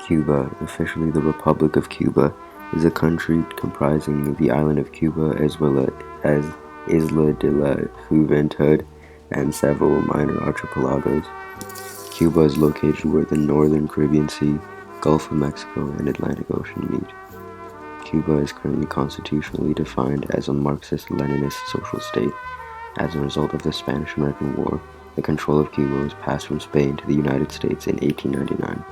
Cuba, officially the Republic of Cuba, is a country comprising the island of Cuba as well as Isla de la Juventud and several minor archipelagos. Cuba is located where the northern Caribbean Sea, Gulf of Mexico, and Atlantic Ocean meet. Cuba is currently constitutionally defined as a Marxist-Leninist social state. As a result of the Spanish-American War, the control of Cuba was passed from Spain to the United States in 1899.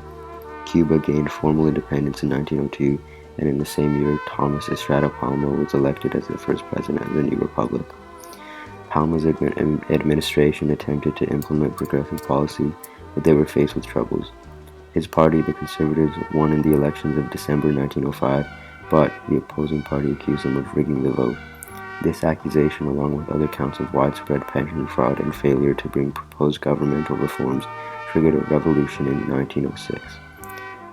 Cuba gained formal independence in 1902, and in the same year, Thomas Estrada Palma was elected as the first president of the new republic. Palma's administration attempted to implement progressive policies, but they were faced with troubles. His party, the Conservatives, won in the elections of December 1905, but the opposing party accused them of rigging the vote. This accusation, along with other counts of widespread pension fraud and failure to bring proposed governmental reforms, triggered a revolution in 1906.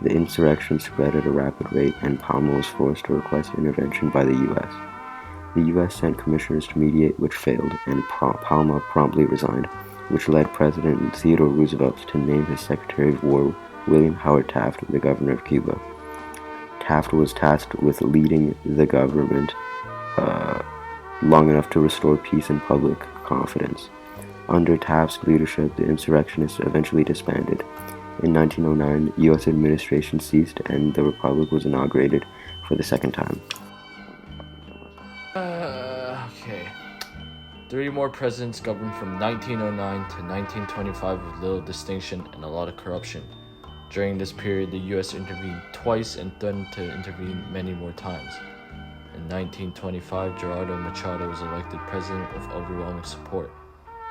The insurrection spread at a rapid rate, and Palma was forced to request intervention by the U.S. The U.S. sent commissioners to mediate, which failed, and Palma promptly resigned, which led President Theodore Roosevelt to name his Secretary of War, William Howard Taft, the governor of Cuba. Taft was tasked with leading the government long enough to restore peace and public confidence. Under Taft's leadership, the insurrectionists eventually disbanded. In 1909, U.S. administration ceased and the republic was inaugurated for the second time. Okay. 3 more presidents governed from 1909 to 1925 with little distinction and a lot of corruption. During this period, the U.S. intervened twice and threatened to intervene many more times. In 1925, Gerardo Machado was elected president with overwhelming support.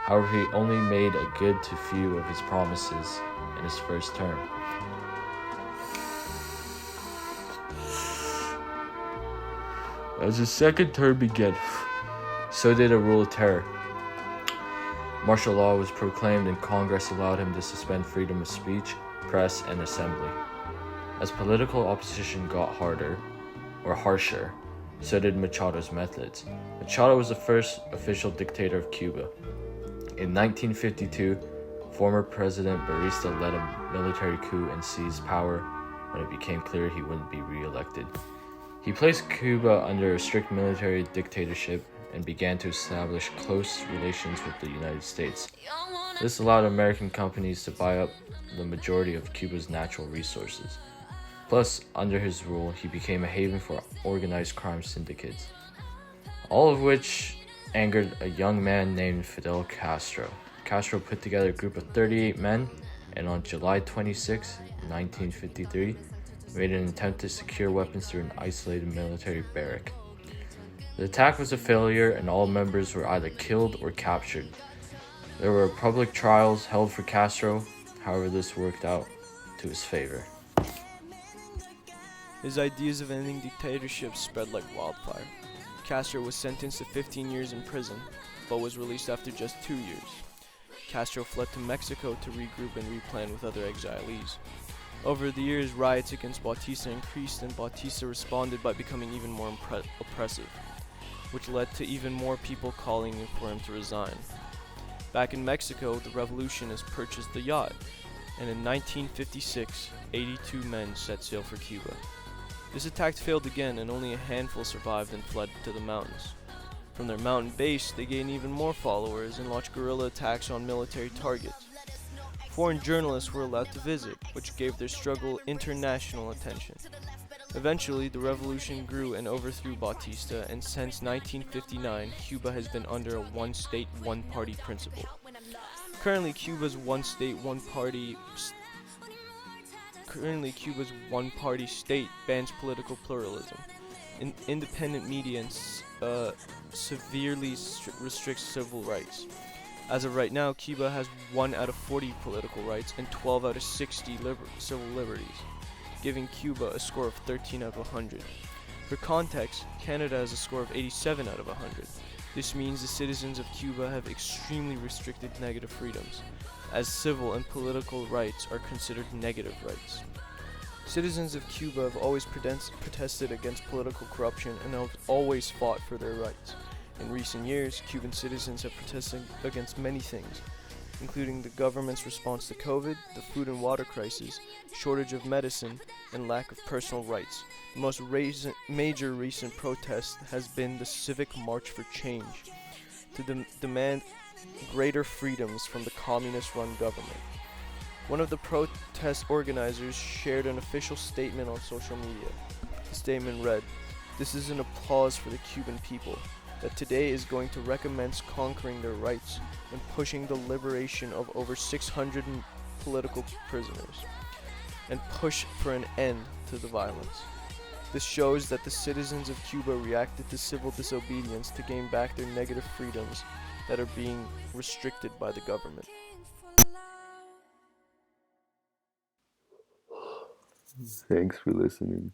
However, he only made a good to few of his promises in his first term. As his second term began, so did a rule of terror. Martial law was proclaimed and Congress allowed him to suspend freedom of speech, press, and assembly. As political opposition got harsher, so did Machado's methods. Machado was the first official dictator of Cuba. In 1952, former President Batista led a military coup and seized power when it became clear he wouldn't be re-elected. He placed Cuba under a strict military dictatorship and began to establish close relations with the United States. This allowed American companies to buy up the majority of Cuba's natural resources. Plus, under his rule, he became a haven for organized crime syndicates, all of which angered a young man named Fidel Castro. Castro put together a group of 38 men, and on July 26, 1953, made an attempt to secure weapons through an isolated military barrack. The attack was a failure, and all members were either killed or captured. There were public trials held for Castro, however this worked out to his favor. His ideas of ending dictatorship spread like wildfire. Castro was sentenced to 15 years in prison, but was released after just 2 years. Castro fled to Mexico to regroup and replan with other exilees. Over the years, riots against Bautista increased, and Bautista responded by becoming even more oppressive, which led to even more people calling for him to resign. Back in Mexico, the revolutionists purchased the yacht, and in 1956, 82 men set sail for Cuba. This attack failed again, and only a handful survived and fled to the mountains. From their mountain base, they gained even more followers and launched guerrilla attacks on military targets. Foreign journalists were allowed to visit, which gave their struggle international attention. Eventually, the revolution grew and overthrew Bautista, and since 1959, Cuba has been under a one-state, one-party principle. Currently, Cuba's one-party state bans political pluralism. Independent media and severely restricts civil rights. As of right now, Cuba has 1 out of 40 political rights and 12 out of 60 civil liberties, giving Cuba a score of 13 out of 100. For context, Canada has a score of 87 out of 100. This means the citizens of Cuba have extremely restricted negative freedoms, as civil and political rights are considered negative rights. Citizens of Cuba have always protested against political corruption and have always fought for their rights. In recent years, Cuban citizens have protested against many things, including the government's response to COVID, the food and water crisis, shortage of medicine, and lack of personal rights. The most major recent protest has been the Civic March for Change to demand greater freedoms from the communist-run government. One of the protest organizers shared an official statement on social media. The statement read, "This is an applause for the Cuban people, that today is going to recommence conquering their rights and pushing the liberation of over 600 political prisoners, and push for an end to the violence. This shows that the citizens of Cuba reacted to civil disobedience to gain back their negative freedoms that are being restricted by the government." Thanks for listening.